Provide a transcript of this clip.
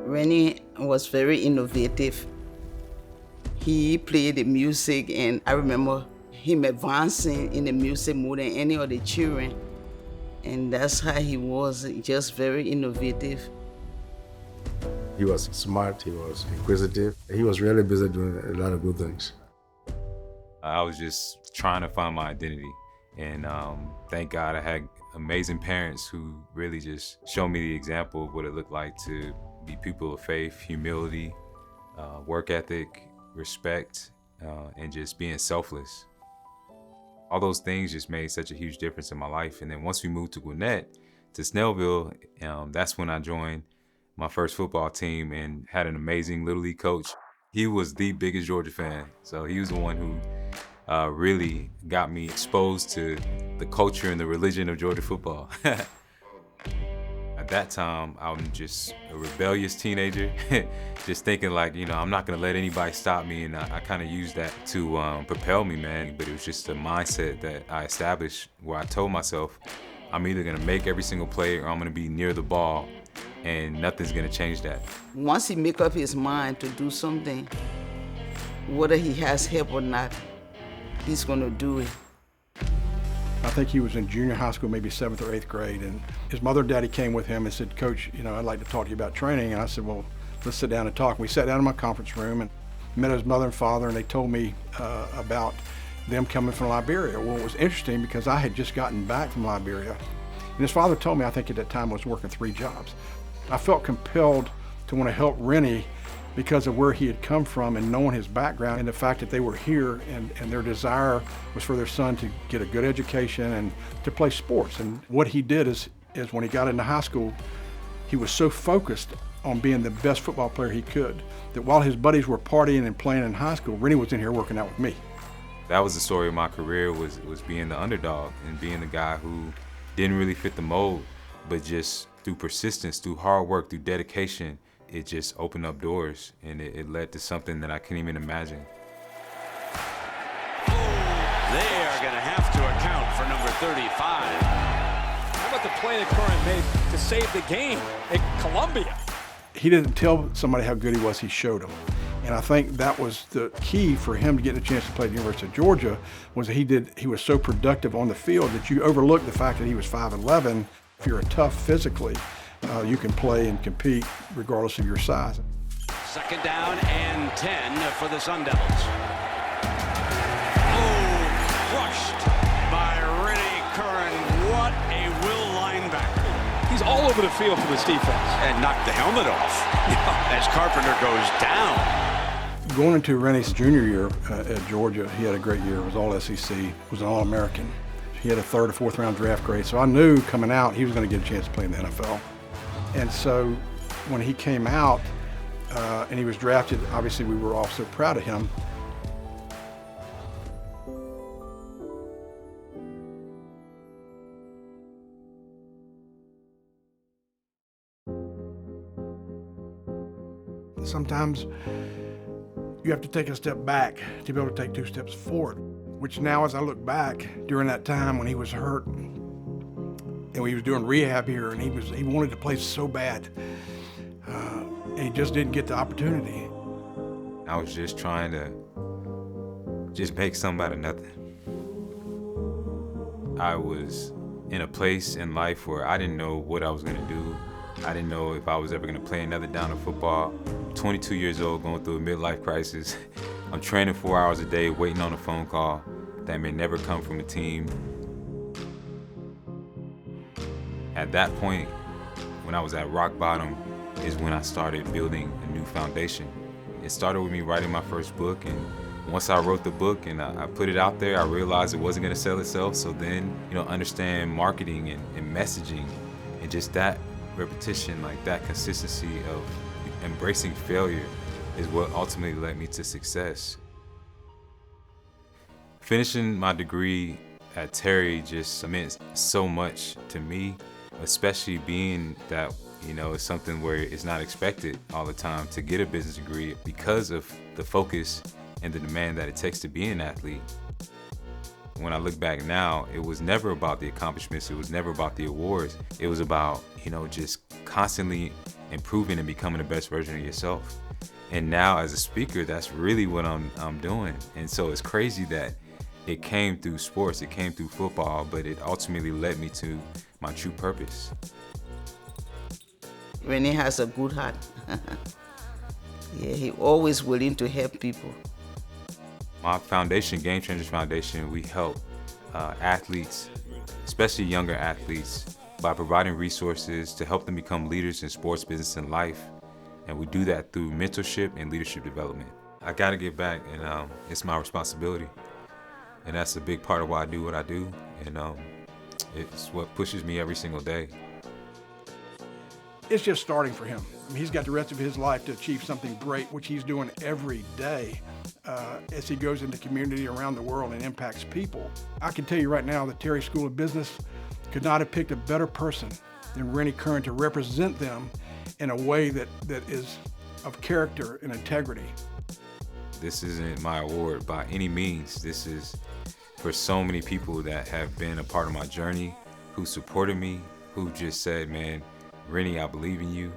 Rennie was very innovative. He played the music, and I remember him advancing in the music more than any of the children. And that's how he was, just very innovative. He was smart, he was inquisitive. He was really busy doing a lot of good things. I was just trying to find my identity. And thank God I had amazing parents who really just showed me the example of what it looked like to be people of faith, humility, work ethic, respect, and just being selfless. All those things just made such a huge difference in my life. And then once we moved to Gwinnett, to Snellville, that's when I joined my first football team and had an amazing Little League coach. He was the biggest Georgia fan. So he was the one who really got me exposed to the culture and the religion of Georgia football. At that time, I'm just a rebellious teenager, just thinking like, I'm not gonna let anybody stop me, and I kind of used that to propel me, man. But it was just a mindset that I established where I told myself, I'm either gonna make every single play or I'm gonna be near the ball, and nothing's gonna change that. Once he make up his mind to do something, whether he has help or not, he's gonna do it. I think he was in junior high school, maybe 7th or 8th grade, and his mother and daddy came with him and said, Coach, I'd like to talk to you about training. And I said, well, let's sit down and talk. We sat down in my conference room and met his mother and father, and they told me about them coming from Liberia. Well, it was interesting because I had just gotten back from Liberia, and his father told me, I think at that time I was working 3 jobs. I felt compelled to want to help Rennie because of where he had come from and knowing his background and the fact that they were here and their desire was for their son to get a good education and to play sports. And what he did is when he got into high school, he was so focused on being the best football player he could that while his buddies were partying and playing in high school, Rennie was in here working out with me. That was the story of my career, was being the underdog and being the guy who didn't really fit the mold, but just through persistence, through hard work, through dedication, it just opened up doors, and it led to something that I couldn't even imagine. They are going to have to account for number 35. How about the play that Curran made to save the game at Columbia? He didn't tell somebody how good he was, he showed them. And I think that was the key for him to get a chance to play at the University of Georgia, was that he was so productive on the field that you overlook the fact that he was 5'11". If you're tough physically, you can play and compete regardless of your size. 2nd down and 10 for the Sun Devils. Oh, crushed by Rennie Curran. What a will linebacker. He's all over the field for this defense. And knocked the helmet off as Carpenter goes down. Going into Rennie's junior year at Georgia, he had a great year. It was all SEC, was an All-American. He had a 3rd or 4th round draft grade, so I knew coming out he was going to get a chance to play in the NFL. And so when he came out and he was drafted, obviously we were all so proud of him. Sometimes you have to take a step back to be able to take 2 steps forward, which now as I look back during that time when he was hurt, and he was doing rehab here, and he wanted to play so bad, and he just didn't get the opportunity. I was just trying to just make something out of nothing. I was in a place in life where I didn't know what I was gonna do. I didn't know if I was ever gonna play another down of football. 22 years old, going through a midlife crisis. I'm training 4 hours a day, waiting on a phone call that may never come from a team. At that point, when I was at rock bottom, is when I started building a new foundation. It started with me writing my first book, and once I wrote the book and I put it out there, I realized it wasn't gonna sell itself. So then, understand marketing and messaging, and just that repetition, like that consistency of embracing failure is what ultimately led me to success. Finishing my degree at Terry just meant so much to me, especially being that, it's something where it's not expected all the time to get a business degree because of the focus and the demand that it takes to be an athlete. when I look back now, it was never about the accomplishments. It was never about the awards. It was about, just constantly improving and becoming the best version of yourself. And now as a speaker, that's really what I'm doing. And so it's crazy that it came through sports, it came through football, but it ultimately led me to my true purpose. Rennie has a good heart. Yeah, he always willing to help people. My foundation, Game Changers Foundation, we help athletes, especially younger athletes, by providing resources to help them become leaders in sports, business, and life. And we do that through mentorship and leadership development. I gotta give back, and it's my responsibility. And that's a big part of why I do what I do. And it's what pushes me every single day. It's just starting for him. I mean, he's got the rest of his life to achieve something great, which he's doing every day as he goes into community around the world and impacts people. I can tell you right now that Terry School of Business could not have picked a better person than Rennie Curran to represent them in a way that is of character and integrity. This isn't my award by any means. This is for so many people that have been a part of my journey, who supported me, who just said, man, Rennie, I believe in you.